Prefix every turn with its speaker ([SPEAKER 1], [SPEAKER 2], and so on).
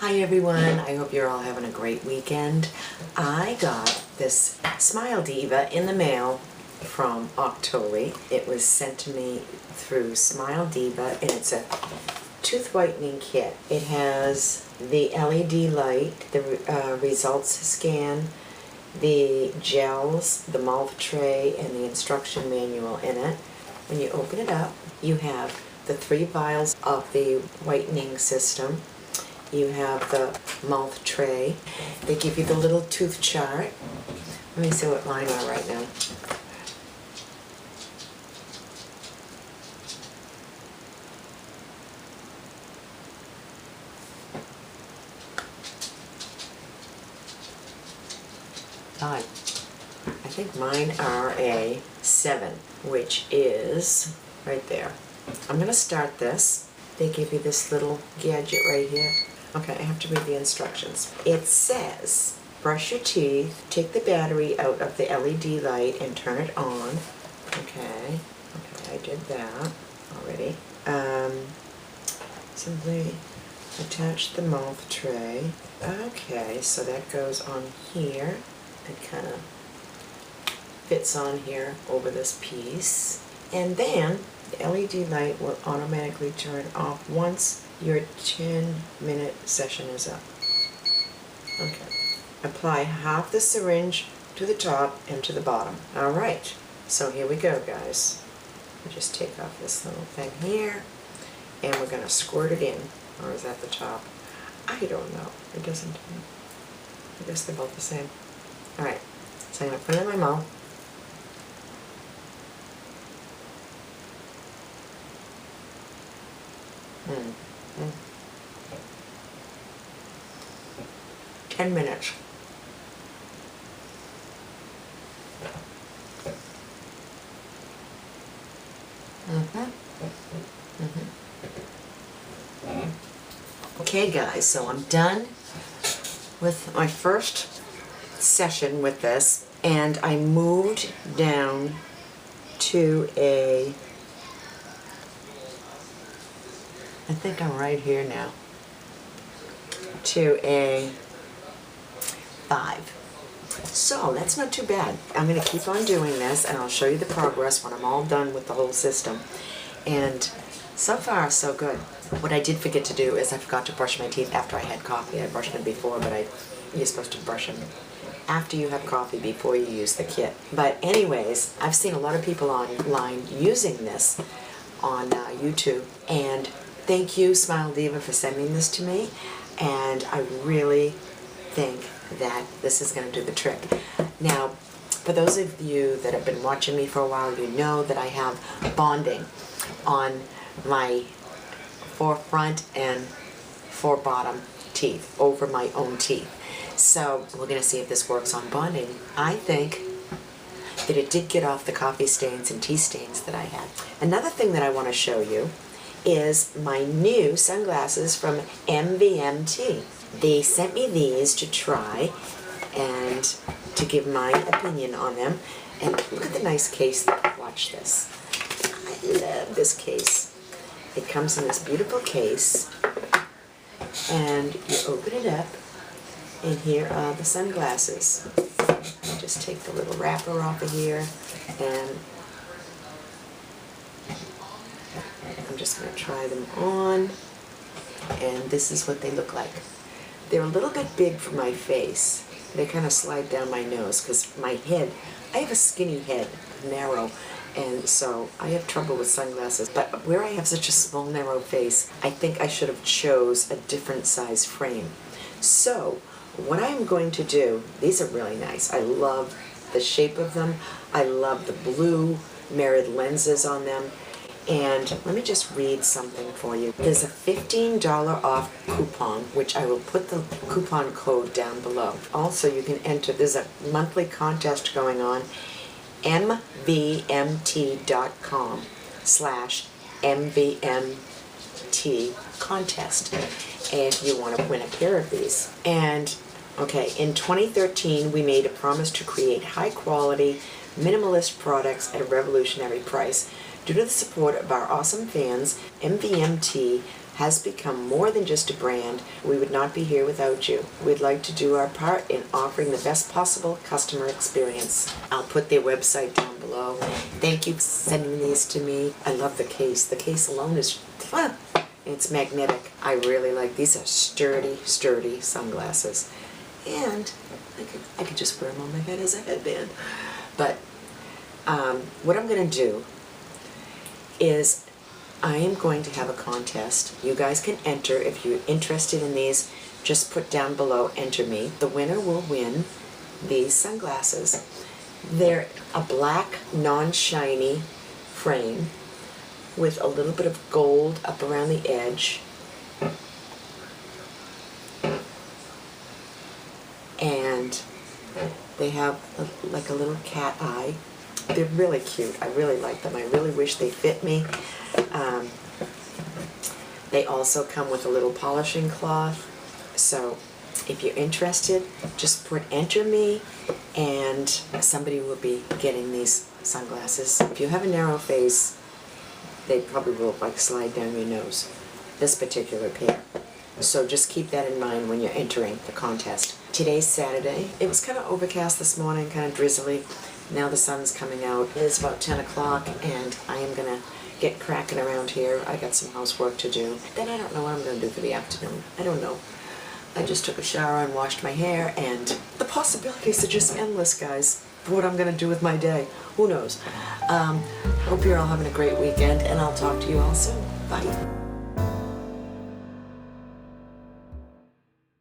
[SPEAKER 1] Hi everyone, I hope you're all having a great weekend. I got this Smile Deva in the mail from Octoly. It was sent to me through Smile Deva and it's a tooth whitening kit. It has the LED light, the results scan, the gels, the mouth tray, and the instruction manual in it. When you open it up, you have the 3 vials of the whitening system. You have the mouth tray. They give you the little tooth chart. Let me see what mine are right now. I think mine are a 7, which is right there. I'm going to start this. They give you this little gadget right here. Okay, I have to read the instructions. It says, brush your teeth, take the battery out of the LED light and turn it on. Okay, I did that already. Simply attach the mouth tray. Okay, so that goes on here. It kind of fits on here over this piece. And then the LED light will automatically turn off once your 10-minute session is up. Okay. Apply half the syringe to the top and to the bottom. Alright, so here we go, guys. We'll just take off this little thing here and we're going to squirt it in. Or is that the top? I don't know. It doesn't. I guess they're both the same. Alright, so I'm going to put it in my mouth. Mm. 10 minutes. Okay guys, so I'm done with my first session with this, and I moved down to a, I think I'm right here now, to a 5. So that's not too bad. I'm going to keep on doing this and I'll show you the progress when I'm all done with the whole system. And so far so good. What I did forget to do is I forgot to brush my teeth after I had coffee. I brushed them before, but you're supposed to brush them after you have coffee before you use the kit. But anyways, I've seen a lot of people online using this on YouTube, and thank you, Smile Deva, for sending this to me, and I really think that this is going to do the trick. Now, for those of you that have been watching me for a while, you know that I have bonding on my 4 front and 4 bottom teeth over my own teeth. So we're going to see if this works on bonding. I think that it did get off the coffee stains and tea stains that I had. Another thing that I want to show you is my new sunglasses from MVMT. They sent me these to try and to give my opinion on them. And look at the nice case. Watch this. I love this case. It comes in this beautiful case, and you open it up, and here are the sunglasses. I'll just take the little wrapper off of here, and I'm just going to try them on, and this is what they look like. They're a little bit big for my face. They kind of slide down my nose because my head, I have a skinny head, narrow, and so I have trouble with sunglasses. But where I have such a small, narrow face, I think I should have chose a different size frame. So what I'm going to do, these are really nice. I love the shape of them. I love the blue mirrored lenses on them. And let me just read something for you. There's a $15 off coupon, which I will put the coupon code down below. Also, you can enter, there's a monthly contest going on, mvmt.com/MVMT contest, if you want to win a pair of these. And, okay, in 2013, we made a promise to create high-quality, minimalist products at a revolutionary price. Due to the support of our awesome fans, MVMT has become more than just a brand. We would not be here without you. We'd like to do our part in offering the best possible customer experience. I'll put their website down below. Thank you for sending these to me. I love the case. The case alone is fun. It's magnetic. I really like these. Are sturdy sunglasses. And I could just wear them on my head as a headband. But what I'm going to do is I am going to have a contest. You guys can enter. If you're interested in these, just put down below, enter me. The winner will win these sunglasses. They're a black, non-shiny frame with a little bit of gold up around the edge. And they have like a little cat eye. They're really cute. I really like them. I really wish they fit me. They also come with a little polishing cloth. So if you're interested, just put enter me and somebody will be getting these sunglasses. If you have a narrow face, they probably will like slide down your nose, this particular pair. So just keep that in mind when you're entering the contest. Today's Saturday. It was kind of overcast this morning, kind of drizzly. Now the sun's coming out. It's about 10 o'clock and I am going to get cracking around here. I got some housework to do. Then I don't know what I'm going to do for the afternoon. I don't know. I just took a shower and washed my hair, and the possibilities are just endless, guys, for what I'm going to do with my day. Who knows? Hope you're all having a great weekend, and I'll talk to you all soon. Bye.